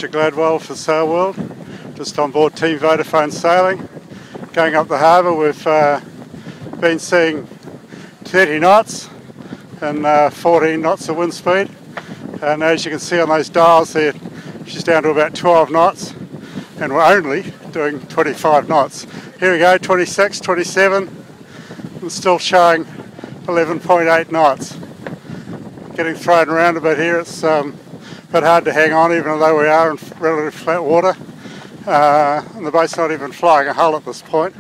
Richard Gladwell for Sail World, just on board TeamVodafoneSailing. Going up the harbour, we've been seeing 30 knots and 14 knots of wind speed, and as you can see on those dials there, she's down to about 12 knots and we're only doing 25 knots. Here we go, 26, 27, and still showing 11.8 knots. Getting thrown around a bit here. It's a bit hard to hang on even though we are in relatively flat water, and the boat's not even flying a hull at this point.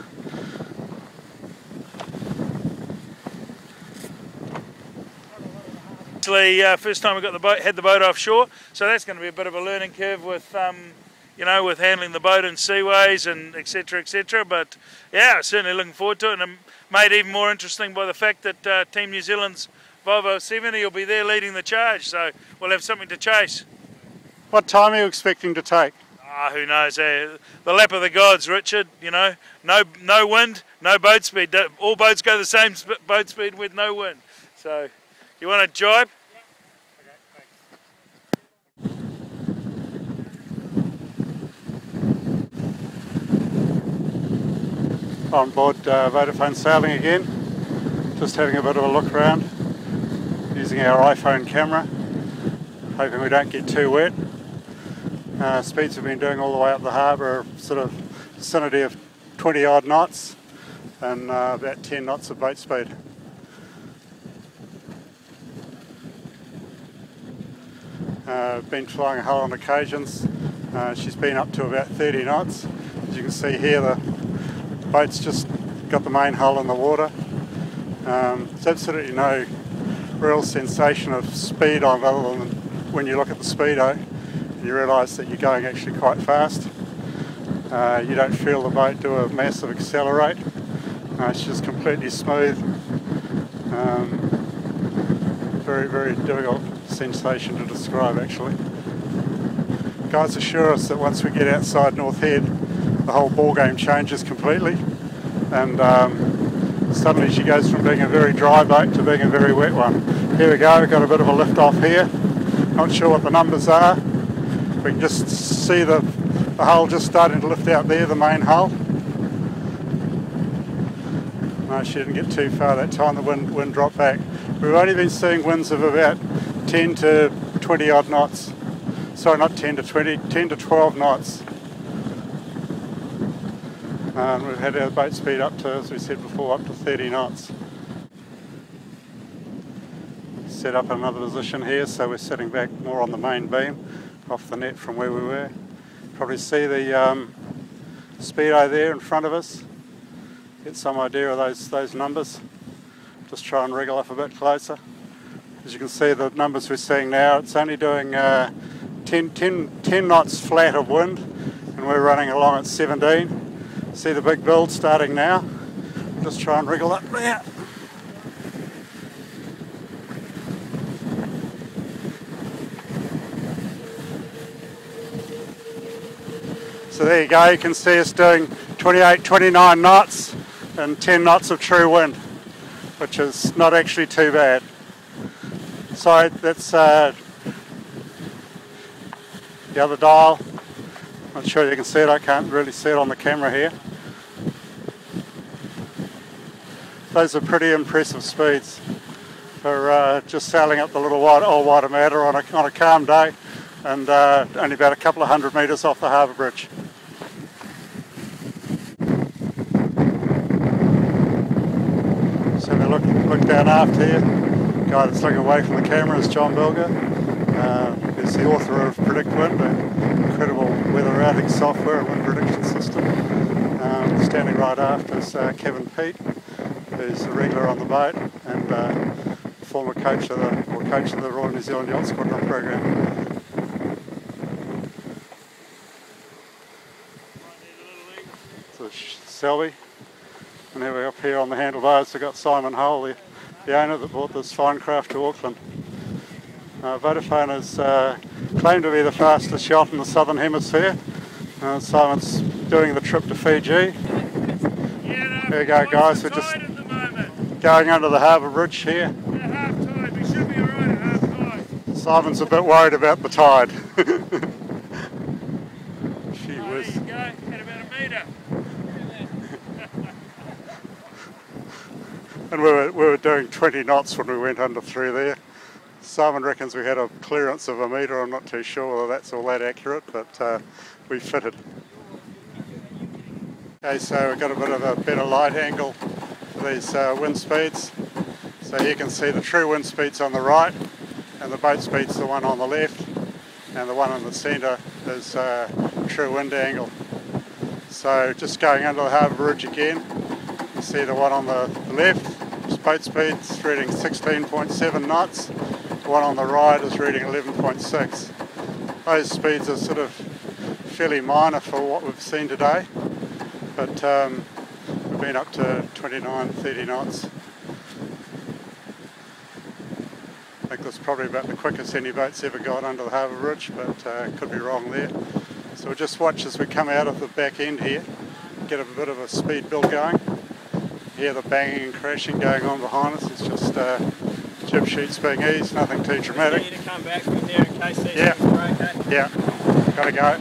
First time we had the boat offshore, so that's going to be a bit of a learning curve with with handling the boat in seaways and etc. But yeah, certainly looking forward to it, and made even more interesting by the fact that Team New Zealand's ORMA60 will be there leading the charge, so we'll have something to chase. What time are you expecting to take? Who knows? The lap of the gods, Richard. No wind, no boat speed. All boats go the same boat speed with no wind. So, you want to jibe? On board VodafoneSailing again, just having a bit of a look around, using our iPhone camera, hoping we don't get too wet. Speeds we've been doing all the way up the harbour are sort of vicinity of 20 odd knots and about 10 knots of boat speed. Been flying a hull on occasions. She's been up to about 30 knots. As you can see here, the boat's just got the main hull in the water. There's absolutely no real sensation of speed on other than when you look at the speedo and you realise that you're going actually quite fast. You don't feel the boat do a massive accelerate. It's just completely smooth. Very difficult sensation to describe actually. Guys assure us that once we get outside North Head, the whole ball game changes completely, and suddenly she goes from being a very dry boat to being a very wet one. Here we go, we've got a bit of a lift off here. Not sure what the numbers are. We can just see the hull just starting to lift out there, the main hull. No, she didn't get too far that time, the wind dropped back. We've only been seeing winds of about 10 to 20 odd knots. Sorry, not 10 to 20, 10 to 12 knots. We've had our boat speed up to, as we said before, up to 30 knots. Set up another position here, so we're sitting back more on the main beam, off the net from where we were. Probably see the speedo there in front of us. Get some idea of those numbers. Just try and wriggle up a bit closer. As you can see, the numbers we're seeing now, it's only doing 10 knots flat of wind, and we're running along at 17. See the big build starting now. Just try and wriggle up there. So there you go, you can see us doing 28, 29 knots and 10 knots of true wind, which is not actually too bad. So that's the other dial. Not sure you can see it, I can't really see it on the camera here. Those are pretty impressive speeds for just sailing up the little Water Matter on a calm day, and only about a couple of 100 metres off the harbour bridge. So we look down aft here. The guy that's looking away from the camera is John Bilger. He's the author of Predict Wind, an incredible weather routing software and wind prediction system. Standing right aft is Kevin Peat, who's a regular on the boat and former coach of the Royal New Zealand Yacht Squadron program. So Selby, and then we're up here on the handlebars. We've got Simon Hull, the owner that brought this fine craft to Auckland. Vodafone is claimed to be the fastest yacht in the southern hemisphere. Simon's doing the trip to Fiji. There we go, guys, we're just going under the harbour bridge here. At half tide, we should be alright at half tide. Simon's a bit worried about the tide. There you go, at about a metre. And we were doing 20 knots when we went under through there. Simon reckons we had a clearance of a metre. I'm not too sure whether that's all that accurate, but we fitted. Okay, so we've got a bit of a better light angle for these wind speeds. So you can see the true wind speed's on the right, and the boat speed's the one on the left, and the one in the centre is true wind angle. So just going under the harbour bridge again, you see the one on the left, boat speed's reading 16.7 knots, the one on the right is reading 11.6. Those speeds are sort of fairly minor for what we've seen today, but we've been up to 29, 30 knots. I think that's probably about the quickest any boat's ever got under the harbour bridge, but could be wrong there. So we'll just watch as we come out of the back end here, get a bit of a speed build going. Hear the banging and crashing going on behind us. It's just jib sheets being eased, nothing too dramatic. You need to come back from there in case these things break, eh? Yeah, gotta go.